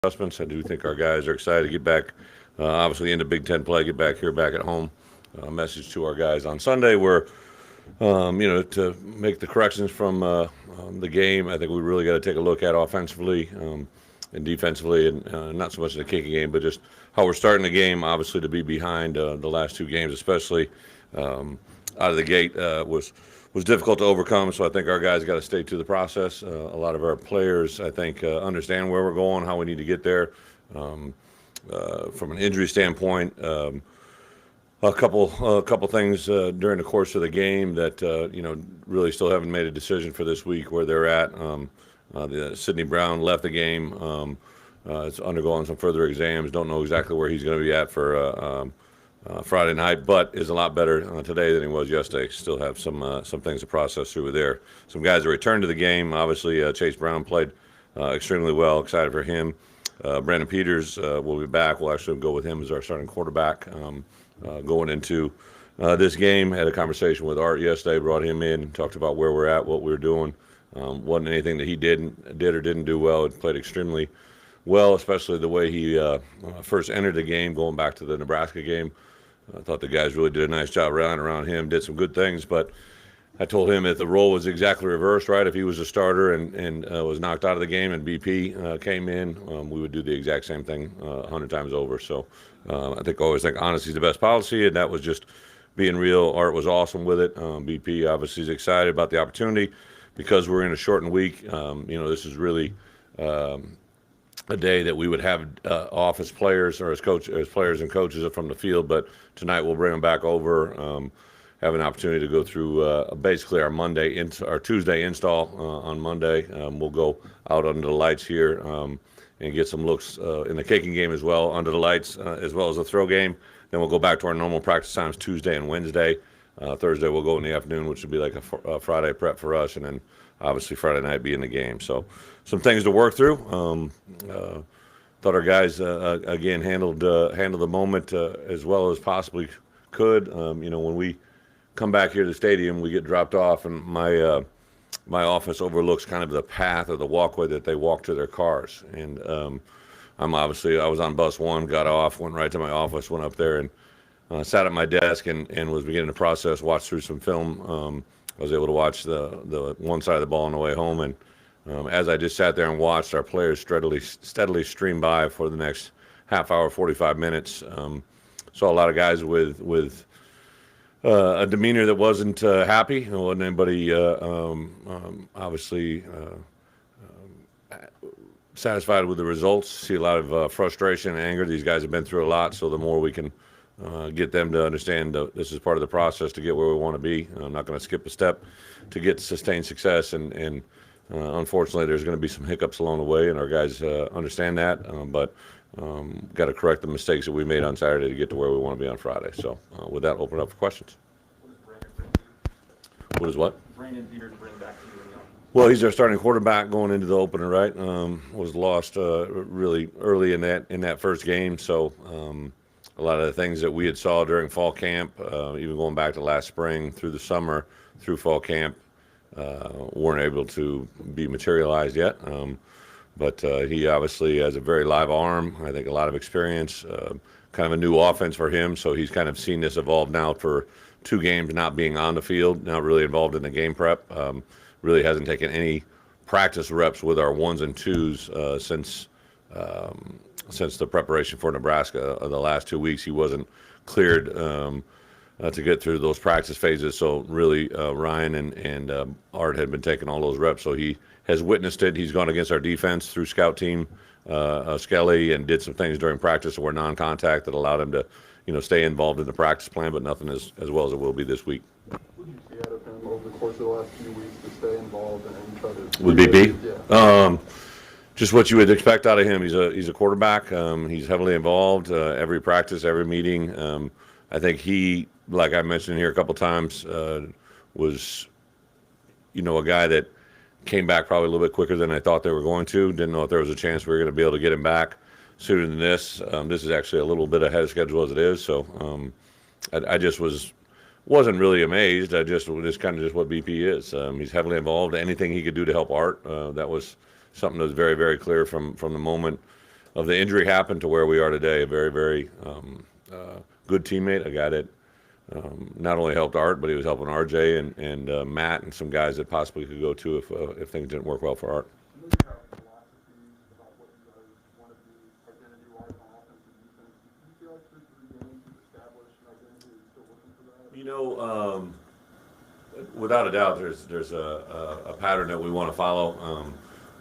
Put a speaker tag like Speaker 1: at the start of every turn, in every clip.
Speaker 1: adjustments. I do think our guys are excited to get back, obviously into Big Ten play, get back here, back at home. Message to our guys on Sunday where, to make the corrections from the game. I think we really got to take a look at offensively and defensively, and not so much in the kicking game, but just how we're starting the game. Obviously, to be behind the last two games, especially out of the gate, was difficult to overcome. So I think our guys got to stay to the process. A lot of our players, I think, understand where we're going, how we need to get there. From an injury standpoint, a couple things during the course of the game that really still haven't made a decision for this week where they're at. Sidney Brown left the game. It's undergoing some further exams. Don't know exactly where he's going to be at for Friday night, but is a lot better today than he was yesterday. Still have some things to process through there. Some guys that returned to the game. Obviously, Chase Brown played extremely well. Excited for him. Brandon Peters will be back. We'll actually go with him as our starting quarterback going into this game. Had a conversation with Art yesterday. Brought him in. Talked about where we're at, what we're doing. Wasn't anything that he did or didn't do well. It played extremely well, especially the way he first entered the game, going back to the Nebraska game. I thought the guys really did a nice job around him, did some good things, but I told him if the role was exactly reversed, right, if he was a starter and was knocked out of the game and BP came in, we would do the exact same thing 100 times over. So I always think honesty is the best policy, and that was just being real. Art was awesome with it. BP obviously is excited about the opportunity because we're in a shortened week. This is really a day that we would have off as players or as players and coaches from the field, but tonight we'll bring them back over, have an opportunity to go through basically our Tuesday install on Monday. We'll go out under the lights here and get some looks in the kicking game as well under the lights, as well as the throw game. Then we'll go back to our normal practice times Tuesday and Wednesday. Thursday we'll go in the afternoon, which would be like a Friday prep for us, and then obviously Friday night be in the game. So some things to work through. Thought our guys again handled the moment as well as possibly could. When we come back here to the stadium, we get dropped off, and my office overlooks kind of the path or the walkway that they walk to their cars. And I was on bus one, got off, went right to my office, went up there and sat at my desk and was beginning to process, watch through some film. I was able to watch the one side of the ball on the way home, and as I just sat there and watched our players steadily stream by for the next half hour, 45 minutes, saw a lot of guys with a demeanor that wasn't happy. There wasn't anybody obviously satisfied with the results. See a lot of frustration and anger. These guys have been through a lot, so the more we can get them to understand this is part of the process to get where we want to be. I'm not going to skip a step to get sustained success, and unfortunately there's going to be some hiccups along the way, and our guys understand that, but got to correct the mistakes that we made on Saturday to get to where we want to be on Friday. So with that, open it up for questions. What is what?
Speaker 2: Brandon Peters bring back to you?
Speaker 1: Well, he's our starting quarterback going into the opener, right? Was lost really early in that first game, so a lot of the things that we had saw during fall camp, even going back to last spring, through the summer, through fall camp, weren't able to be materialized yet. But he obviously has a very live arm. I think a lot of experience, kind of a new offense for him. So he's kind of seen this evolve now for 2 games, not being on the field, not really involved in the game prep. Really hasn't taken any practice reps with our 1s and 2s since the preparation for Nebraska. The last 2 weeks, he wasn't cleared to get through those practice phases. So really, Ryan and Art had been taking all those reps. So he has witnessed it. He's gone against our defense through scout team, Skelly, and did some things during practice that were non-contact that allowed him to, stay involved in the practice plan, but nothing as well as it will be this week.
Speaker 3: What did you see out of him over the course of the last few weeks to stay involved and try to...
Speaker 1: With BP?
Speaker 3: Yeah.
Speaker 1: Just what you would expect out of him. He's a quarterback. He's heavily involved every practice, every meeting. I think he, like I mentioned here a couple times, was, a guy that came back probably a little bit quicker than I thought they were going to. Didn't know if there was a chance we were going to be able to get him back sooner than this. This is actually a little bit ahead of schedule as it is. So I just wasn't really amazed. Just kind of what BP is. He's heavily involved. Anything he could do to help Art, that was something that was very, very clear from the moment the injury happened to where we are today. A very, very good teammate, a guy that not only helped Art, but he was helping RJ and Matt and some guys that possibly could go too if things didn't work well for Art.
Speaker 3: I know you have philosophies about what you guys want to be identity-wise on offense and defense. Do you feel like through 3 games you've established an identity and still looking for that?
Speaker 1: You know, without a doubt, there's a pattern that we want to follow,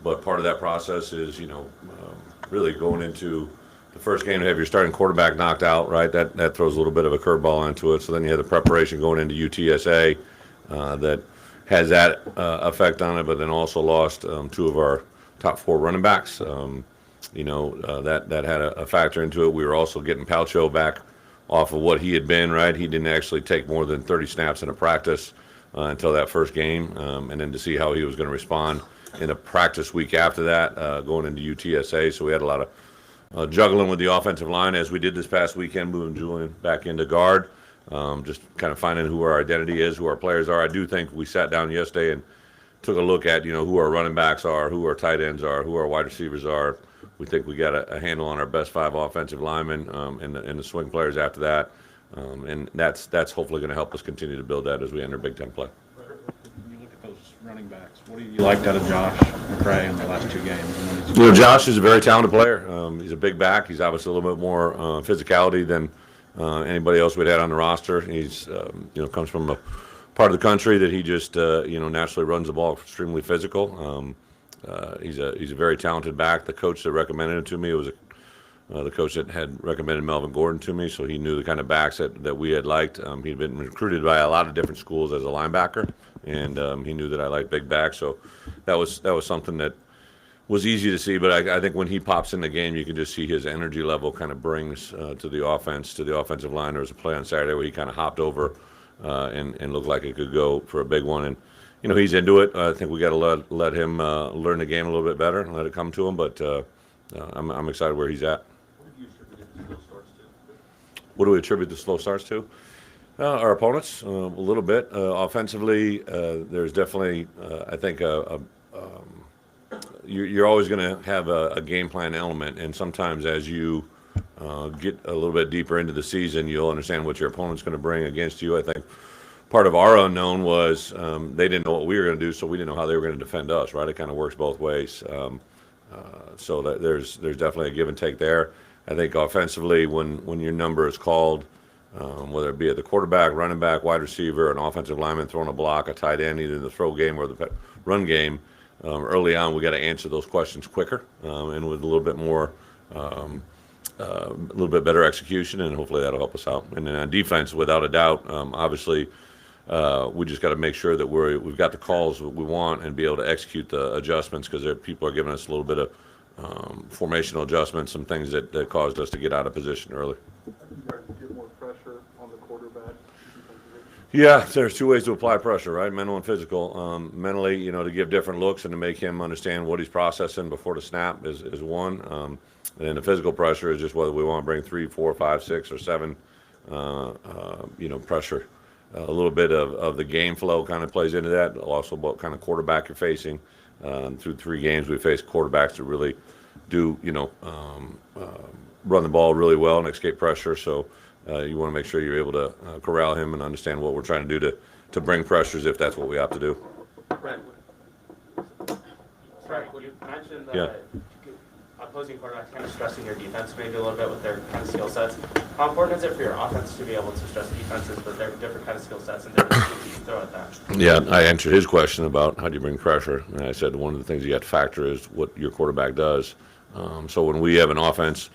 Speaker 1: but part of that process is, really going into the first game to have your starting quarterback knocked out, right? That throws a little bit of a curveball into it. So then you have the preparation going into UTSA that has that effect on it, but then also lost 2 of our top 4 running backs. That had a factor into it. We were also getting Palcho back off of what he had been, right? He didn't actually take more than 30 snaps in a practice until that first game, and then to see how he was going to respond in a practice week after that, going into UTSA. So we had a lot of juggling with the offensive line as we did this past weekend, moving Julian back into guard, just kind of finding who our identity is, who our players are. I do think we sat down yesterday and took a look at, who our running backs are, who our tight ends are, who our wide receivers are. We think we got a handle on our best 5 offensive linemen and the swing players after that. And that's hopefully going to help us continue to build that as we enter Big Ten play.
Speaker 2: When you look at those running backs, what do you liked out of Josh McCray in the last 2 games?
Speaker 1: Josh is a very talented player. He's a big back. He's obviously a little bit more physicality than anybody else we'd had on the roster. He's comes from a part of the country that he just naturally runs the ball extremely physical. He's a very talented back. The coach that recommended him to me was the coach that had recommended Melvin Gordon to me, so he knew the kind of backs that we had liked. He'd been recruited by a lot of different schools as a linebacker, and he knew that I liked big backs. So that was something that was easy to see. But I think when he pops in the game, you can just see his energy level kind of brings to the offense, to the offensive line. There was a play on Saturday where he kind of hopped over and looked like it could go for a big one. And he's into it. I think we got to let him learn the game a little bit better and let it come to him. But I'm excited where he's at. What do we attribute the slow starts to? Our opponents, a little bit. Offensively, there's definitely, I think, you're always going to have a game plan element. And sometimes as you get a little bit deeper into the season, you'll understand what your opponent's going to bring against you. I think part of our unknown was they didn't know what we were going to do, so we didn't know how they were going to defend us, right? It kind of works both ways. So that there's definitely a give and take there. I think offensively, when your number is called, whether it be at the quarterback, running back, wide receiver, an offensive lineman throwing a block, a tight end, either the throw game or the run game, early on we got to answer those questions quicker and with a little bit more, a little bit better execution, and hopefully that'll help us out. And then on defense, without a doubt, obviously, we just got to make sure that we've got the calls that we want and be able to execute the adjustments, because people are giving us a little bit of formational adjustments, some things that caused us to get out of position early.
Speaker 3: You guys get more pressure on the quarterback.
Speaker 1: Yeah, there's 2 ways to apply pressure, right? Mental and physical. Mentally, to give different looks and to make him understand what he's processing before the snap is one. And then the physical pressure is just whether we want to bring 3, 4, 5, 6, or 7, pressure. A little bit of the game flow kind of plays into that. Also, what kind of quarterback you're facing. Through 3 games, we faced quarterbacks that really do, run the ball really well and escape pressure. So you want to make sure you're able to corral him and understand what we're trying to do to bring pressures if that's what we have to do.
Speaker 4: Brett, you mentioned opposing quarterbacks kind of stressing your defense maybe a little bit with their kind of skill sets. How important is it for your offense to be able to stress defenses with their different kind of skill sets and different things you can throw at that?
Speaker 1: Yeah, I answered his question about how do you bring pressure, and I said one of the things you have to factor is what your quarterback does. So when we have an offense,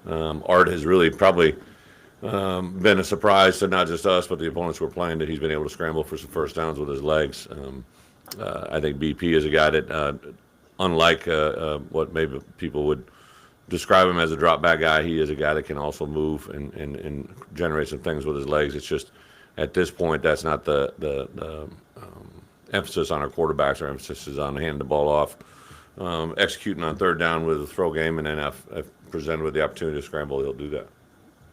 Speaker 1: Art has really probably been a surprise to not just us, but the opponents we're playing, that he's been able to scramble for some first downs with his legs. I think BP is a guy that, unlike what maybe people would describe him as a drop back guy, he is a guy that can also move and generate some things with his legs. It's just at this point that's not the emphasis on our quarterbacks. Our emphasis is on handing the ball off, executing on third down with a throw game, and then if presented with the opportunity to scramble, he'll do that.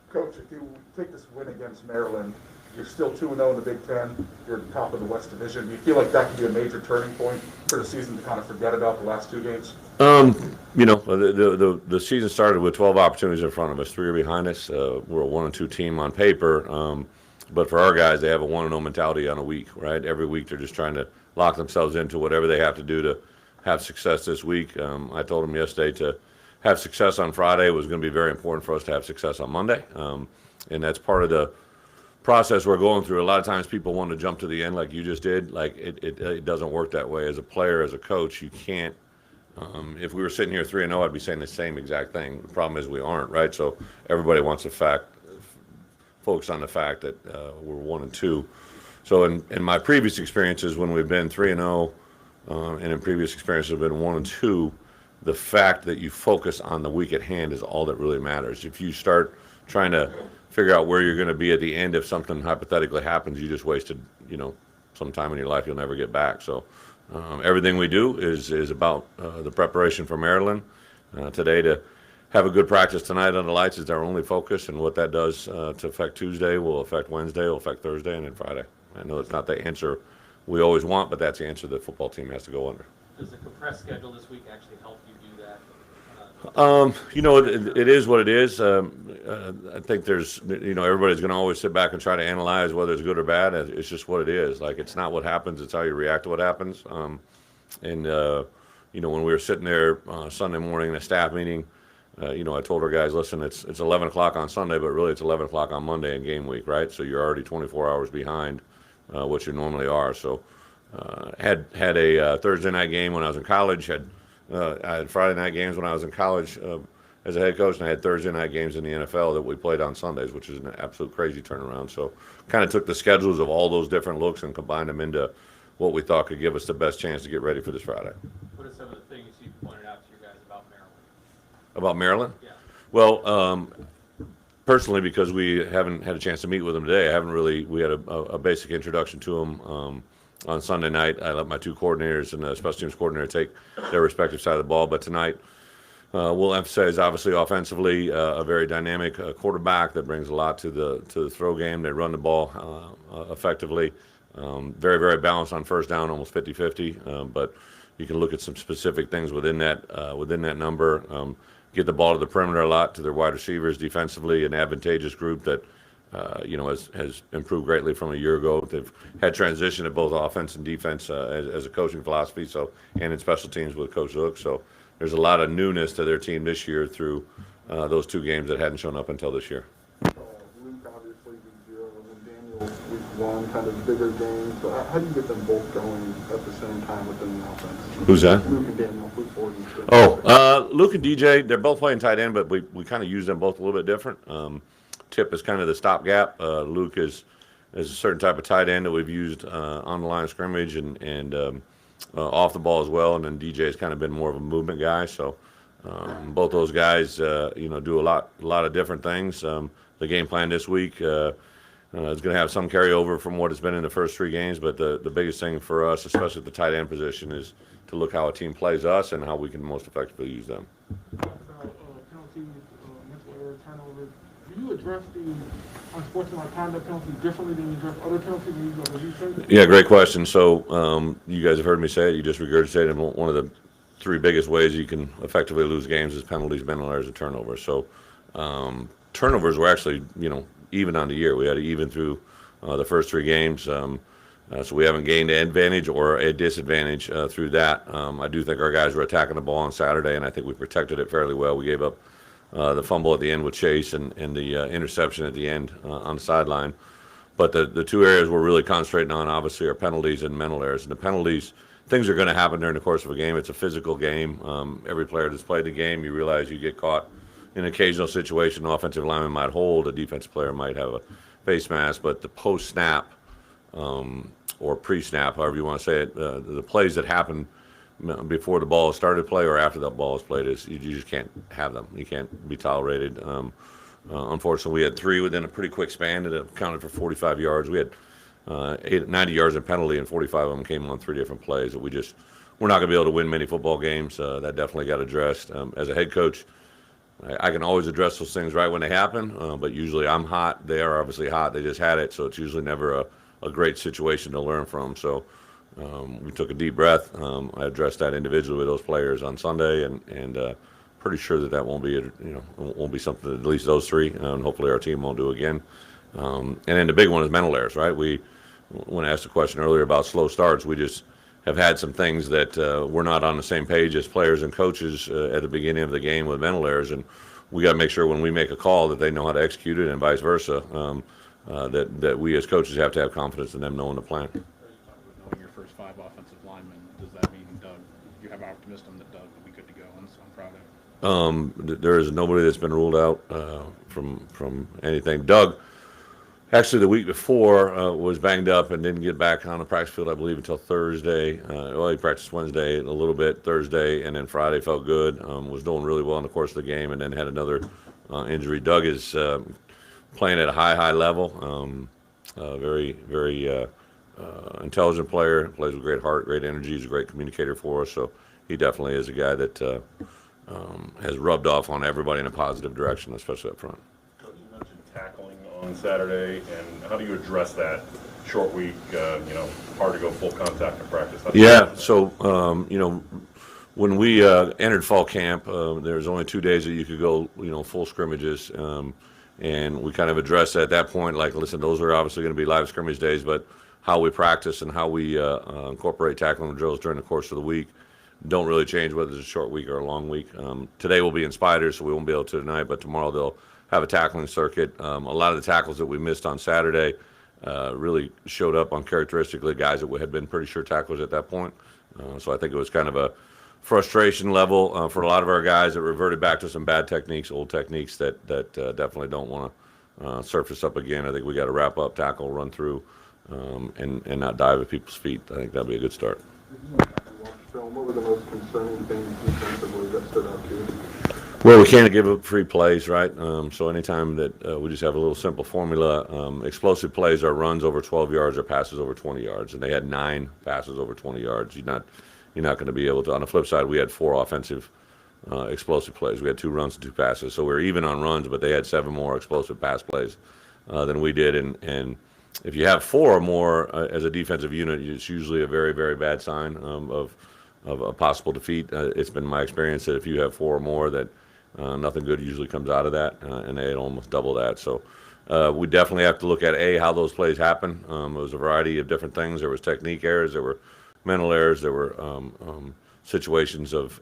Speaker 5: Coach, if you take this win against Maryland,
Speaker 3: You're still 2-0 in the Big Ten. You're at the top of the West Division. Do you feel like that could be a major turning point for the season to kind of forget about the last 2 games?
Speaker 1: The season started with 12 opportunities in front of us. 3 are behind us. We're a 1-2 team on paper. But for our guys, they have a 1-0 mentality on a week, right? Every week they're just trying to lock themselves into whatever they have to do to have success this week. I told them yesterday to have success on Friday was going to be very important for us to have success on Monday. And that's part of the process we're going through. A lot of times people want to jump to the end like you just did. Like it doesn't work that way. As a player, as a coach, you can't. If we were sitting here 3-0, I'd be saying the same exact thing. The problem is we aren't, right? So everybody wants to focus on the fact that we're 1-2. So in my previous experiences, when we've been 3-0, and in previous experiences have been 1-2, the fact that you focus on the week at hand is all that really matters. If you start trying to figure out where you're going to be at the end if something hypothetically happens, you just wasted, some time in your life you'll never get back. So everything we do is about the preparation for Maryland today. To have a good practice tonight on the lights is our only focus, and what that does to affect Tuesday will affect Wednesday, will affect Thursday, and then Friday. I know it's not the answer we always want, but that's the answer the football team has to go under.
Speaker 5: Does the compressed schedule this week actually help you do that?
Speaker 1: It is what it is. I think there's, everybody's going to always sit back and try to analyze whether it's good or bad. It's just what it is. Like, it's not what happens, it's how you react to what happens. When we were sitting there Sunday morning in a staff meeting, I told our guys, listen, it's 11 o'clock on Sunday, but really it's 11 o'clock on Monday in game week, right? So you're already 24 hours behind what you normally are. So had a Thursday night game when I was in college, I had Friday night games when I was in college as a head coach, and I had Thursday night games in the NFL that we played on Sundays, which is an absolute crazy turnaround. So kind of took the schedules of all those different looks and combined them into what we thought could give us the best chance to get ready for this Friday.
Speaker 5: What are some of the things you pointed out to your guys about Maryland?
Speaker 1: About Maryland?
Speaker 5: Yeah.
Speaker 1: Well, personally, because we haven't had a chance to meet with them today, we had a basic introduction to them on Sunday night. I let my 2 coordinators and the special teams coordinator take their respective side of the ball. But tonight, we'll emphasize, obviously, offensively, a very dynamic quarterback that brings a lot to the throw game. They run the ball effectively. Very, very balanced on first down, almost 50-50. But you can look at some specific things within that number. Get the ball to the perimeter a lot to their wide receivers defensively, an advantageous group that has improved greatly from a year ago. They've had transition at both offense and defense as a coaching philosophy, and in special teams with Coach Zook. So there's a lot of newness to their team this year through those 2 games that hadn't shown up until this year.
Speaker 3: Luke obviously week 0, and then Daniel week 1, kind of bigger games. But how do you get them both going at the same time within the offense?
Speaker 1: Who's that?
Speaker 3: Luke and Daniel, Luke Ford and
Speaker 1: Luke and DJ, they're both playing tight end, but we kind of use them both a little bit different. Tip is kind of the stopgap. Luke is a certain type of tight end that we've used on the line of scrimmage and off the ball as well. And then DJ has kind of been more of a movement guy. So both those guys, do a lot of different things. The game plan this week is going to have some carryover from what it's been in the first 3 games. But the biggest thing for us, especially at the tight end position, is to look how a team plays us and how we can most effectively use them.
Speaker 6: Penalties, mental error, turnovers. Do you address the unsportsmanlike conduct penalty differently than you address other penalties when you go to review?
Speaker 1: Yeah, great question. So you guys have heard me say it. You just regurgitated it. One of the 3 biggest ways you can effectively lose games is penalties, mental errors, and turnovers. So turnovers were actually, even on the year. We had it even through the first 3 games. So we haven't gained an advantage or a disadvantage through that. I do think our guys were attacking the ball on Saturday, and I think we protected it fairly well. We gave up the fumble at the end with Chase and the interception at the end on the sideline. But the 2 areas we're really concentrating on, obviously, are penalties and mental errors. And the penalties, things are going to happen during the course of a game. It's a physical game. Every player that's played the game, you realize you get caught in an occasional situation. An offensive lineman might hold, a defensive player might have a face mask, but the post-snap or pre-snap, however you want to say it, the plays that happen before the ball is started play or after the ball is played, you just can't have them. You can't be tolerated. Unfortunately, we had 3 within a pretty quick span that accounted for 45 yards. We had 90 yards in penalty, and 45 of them came on 3 different plays that we're not going to be able to win many football games. That definitely got addressed. As a head coach, I can always address those things right when they happen, but usually I'm hot. They are obviously hot. They just had it, so it's usually never a great situation to learn from. So we took a deep breath. I addressed that individually with those players on Sunday, and pretty sure that won't be won't be something that at least those three, and hopefully our team won't do again. And then the big one is mental errors, right? When I asked a question earlier about slow starts, we just have had some things that we're not on the same page as players and coaches at the beginning of the game with mental errors, and we got to make sure when we make a call that they know how to execute it, and vice versa. That we as coaches have to have confidence in them knowing the plan.
Speaker 2: Knowing your first 5 offensive linemen, does that mean, Doug, you have optimism that Doug will be good to go on Friday?
Speaker 1: There is nobody that's been ruled out from anything. Doug, actually, the week before was banged up and didn't get back on the practice field, I believe, until Thursday. Well, he practiced Wednesday a little bit, Thursday, and then Friday felt good. Was doing really well in the course of the game, and then had another injury. Doug is playing at a high level. Very intelligent player. Plays with great heart, great energy. He's a great communicator for us. So he definitely is a guy that has rubbed off on everybody in a positive direction, especially up front.
Speaker 7: You mentioned tackling on Saturday, and how do you address that? Short week, hard to go full contact in practice.
Speaker 1: Yeah, so, when we entered fall camp, there was only 2 days that you could go, full scrimmages, and we kind of addressed at that point, like, listen, those are obviously going to be live scrimmage days, but how we practice and how we incorporate tackling drills during the course of the week don't really change whether it's a short week or a long week. Today we'll be in Spiders, so we won't be able to tonight, but tomorrow they'll have a tackling circuit. A lot of the tackles that we missed on Saturday really showed up uncharacteristically guys that had been pretty sure tacklers at that point. So I think it was kind of a frustration level for a lot of our guys that reverted back to some bad techniques, old techniques that definitely don't want to surface up again. I think we got to wrap up, tackle, run through, and not dive at people's feet. I think that'll be a good start.
Speaker 3: What were the most concerning things defensively that stood out to you?
Speaker 1: Well, we can't give up free plays, right? So anytime that we just have a little simple formula, explosive plays are runs over 12 yards or passes over 20 yards, and they had 9 passes over 20 yards. You're not going to be able to. On the flip side, we had 4 offensive explosive plays. We had 2 runs and 2 passes, so we were even on runs, but they had 7 more explosive pass plays than we did. And if you have 4 or more as a defensive unit, it's usually a very, very bad sign of a possible defeat. It's been my experience that if you have 4 or more, that nothing good usually comes out of that, and they had almost double that. So we definitely have to look at how those plays happen. It was a variety of different things. There was technique errors, there were mental errors, there were situations of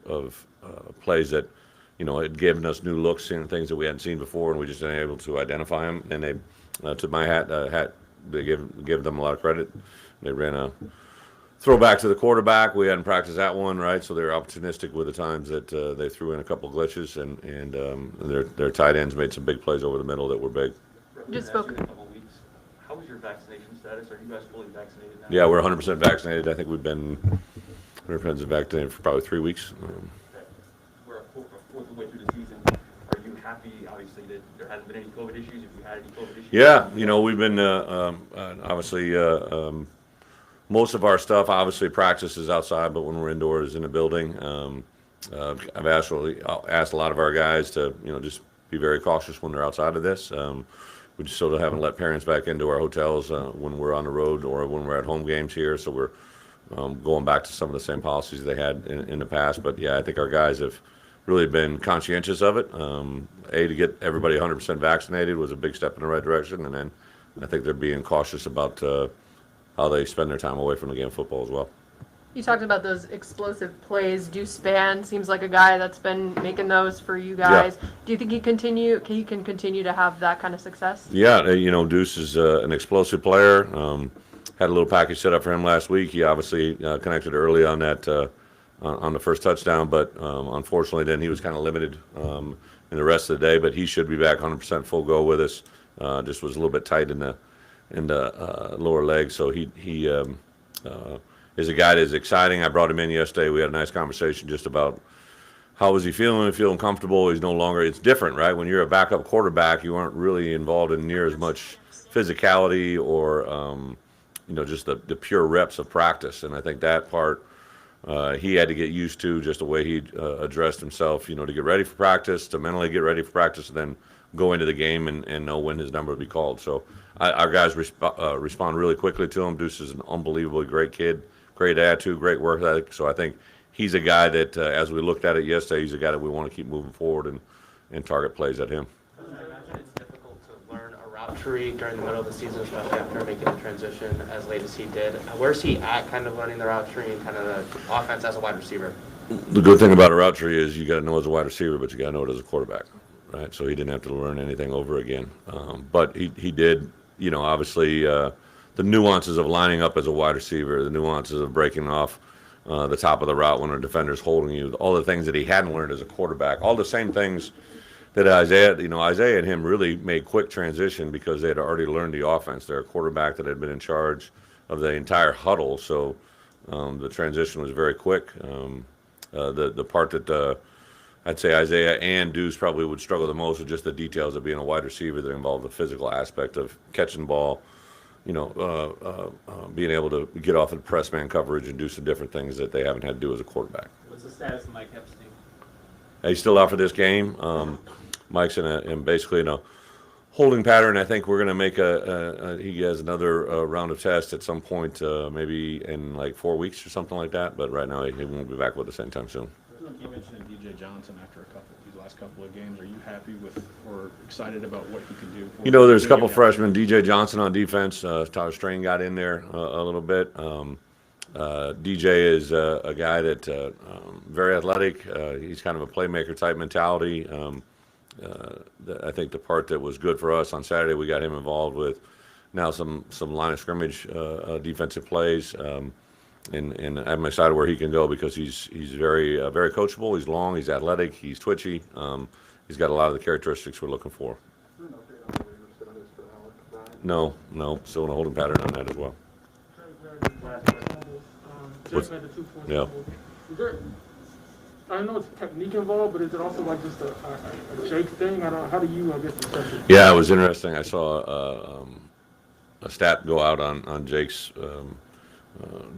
Speaker 1: plays that had given us new looks, seeing things that we hadn't seen before, and we just weren't able to identify them. And they, to my hat, they give them a lot of credit. They ran a throwback to the quarterback. We hadn't practiced that one, right? So they were opportunistic with the times that they threw in a couple glitches, and their tight ends made some big plays over the middle that were big.
Speaker 5: Just spoke in a couple of weeks. How was your vaccination status? Are you guys fully vaccinated now?
Speaker 1: Yeah, we're 100% vaccinated. I think we've been 100% vaccinated for probably 3 weeks.
Speaker 5: We're a fourth of the way through the season. Are you happy, obviously, that there hasn't been any COVID issues? If you had any COVID issues?
Speaker 1: Yeah, we've been obviously most of our stuff, obviously, practice is outside, but when we're indoors in a building, I've asked a lot of our guys to just be very cautious when they're outside of this. We just sort of haven't let parents back into our hotels when we're on the road or when we're at home games here. So we're going back to some of the same policies they had in the past. But yeah, I think our guys have really been conscientious of it. To get everybody 100% vaccinated was a big step in the right direction. And then I think they're being cautious about how they spend their time away from the game of football as well.
Speaker 8: You talked about those explosive plays. Deuce Spann seems like a guy that's been making those for you guys. Yeah. Do you think he can continue to have that kind of success? Yeah,
Speaker 1: Deuce is an explosive player. Had a little package set up for him last week. He obviously connected early on that on the first touchdown, but unfortunately then he was kind of limited in the rest of the day. But he should be back 100% full go with us. Just was a little bit tight in the lower leg, so he is a guy that is exciting. I brought him in yesterday. We had a nice conversation just about how was he feeling comfortable. He's no longer, it's different, right? When you're a backup quarterback, you aren't really involved in near as much physicality or, just the pure reps of practice. And I think that part he had to get used to just the way he addressed himself, to get ready for practice, to mentally get ready for practice, and then go into the game and know when his number would be called. So our guys respond really quickly to him. Deuce is an unbelievably great kid, great attitude, great work ethic. So I think he's a guy that, as we looked at it yesterday, he's a guy that we want to keep moving forward and target plays at him.
Speaker 4: I imagine it's difficult to learn a route tree during the middle of the season, especially after making the transition as late as he did. Where's he at kind of learning the route tree and kind of the offense as a wide receiver?
Speaker 1: The good thing about a route tree is you got to know as a wide receiver, but you got to know it as a quarterback, right? So he didn't have to learn anything over again. But he did, obviously the nuances of lining up as a wide receiver, the nuances of breaking off the top of the route when a defender's holding you, all the things that he hadn't learned as a quarterback, all the same things that Isaiah and him really made quick transition because they had already learned the offense. They're a quarterback that had been in charge of the entire huddle, so the transition was very quick. The part that I'd say Isaiah and Deuce probably would struggle the most with just the details of being a wide receiver that involved the physical aspect of catching the ball, being able to get off of press man coverage and do some different things that they haven't had to do as a quarterback.
Speaker 9: What's the status of Mike Epstein?
Speaker 1: He's still out for this game. Mike's in basically in a holding pattern. I think we're going to make he has another round of tests at some point, maybe in like 4 weeks or something like that. But right now he won't be back with us anytime soon.
Speaker 2: You mentioned DJ Johnson after these last couple of games. Are you happy with or excited about what he can do?
Speaker 1: There's a couple freshmen. DJ Johnson on defense. Tyler Strain got in there a little bit. DJ is a guy that very athletic. He's kind of a playmaker type mentality. I think the part that was good for us on Saturday, we got him involved with now some line of scrimmage defensive plays. And I'm excited where he can go because he's very very coachable. He's long, he's athletic, he's twitchy. He's got a lot of the characteristics we're looking for.
Speaker 3: Is there an update on where your status for Alec Bryant?
Speaker 1: No, still in a holding pattern on that as well.
Speaker 6: Just made the 2 points.
Speaker 1: Yeah.
Speaker 6: Is there, I know it's technique involved, but is it also like just a Jake thing? How do you, assess it?
Speaker 1: Yeah, it was interesting. I saw a stat go out on Jake's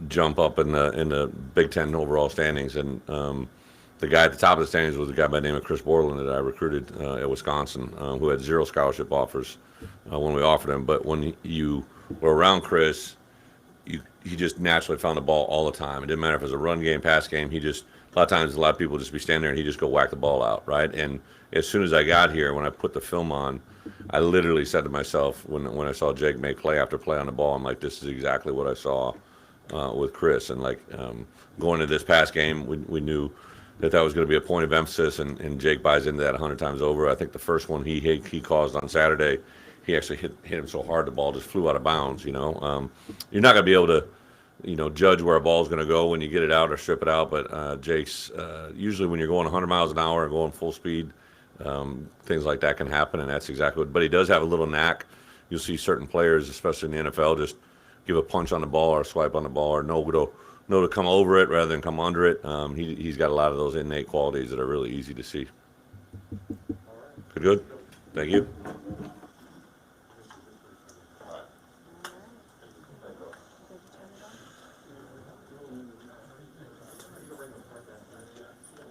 Speaker 1: jump up in the Big Ten overall standings, and the guy at the top of the standings was a guy by the name of Chris Borland that I recruited at Wisconsin, who had 0 scholarship offers when we offered him. But when you were around Chris, he just naturally found the ball all the time. It didn't matter if it was a run game, pass game. A lot of times, a lot of people just be standing there and he'd just go whack the ball out, right? And as soon as I got here, when I put the film on, I literally said to myself, when I saw Jake make play after play on the ball, I'm like, this is exactly what I saw with Chris. And going into this past game, we knew that was going to be a point of emphasis, and Jake buys into that 100 times over. I think the first one he caused on Saturday, he actually hit him so hard the ball just flew out of bounds. You're not going to be able to judge where a ball's going to go when you get it out or strip it out. But Jake's usually when you're going 100 miles an hour and going full speed, things like that can happen, and that's exactly what. But he does have a little knack. You'll see certain players, especially in the NFL, just give a punch on the ball or a swipe on the ball or know to come over it rather than come under it. He's got a lot of those innate qualities that are really easy to see. Good. Thank you.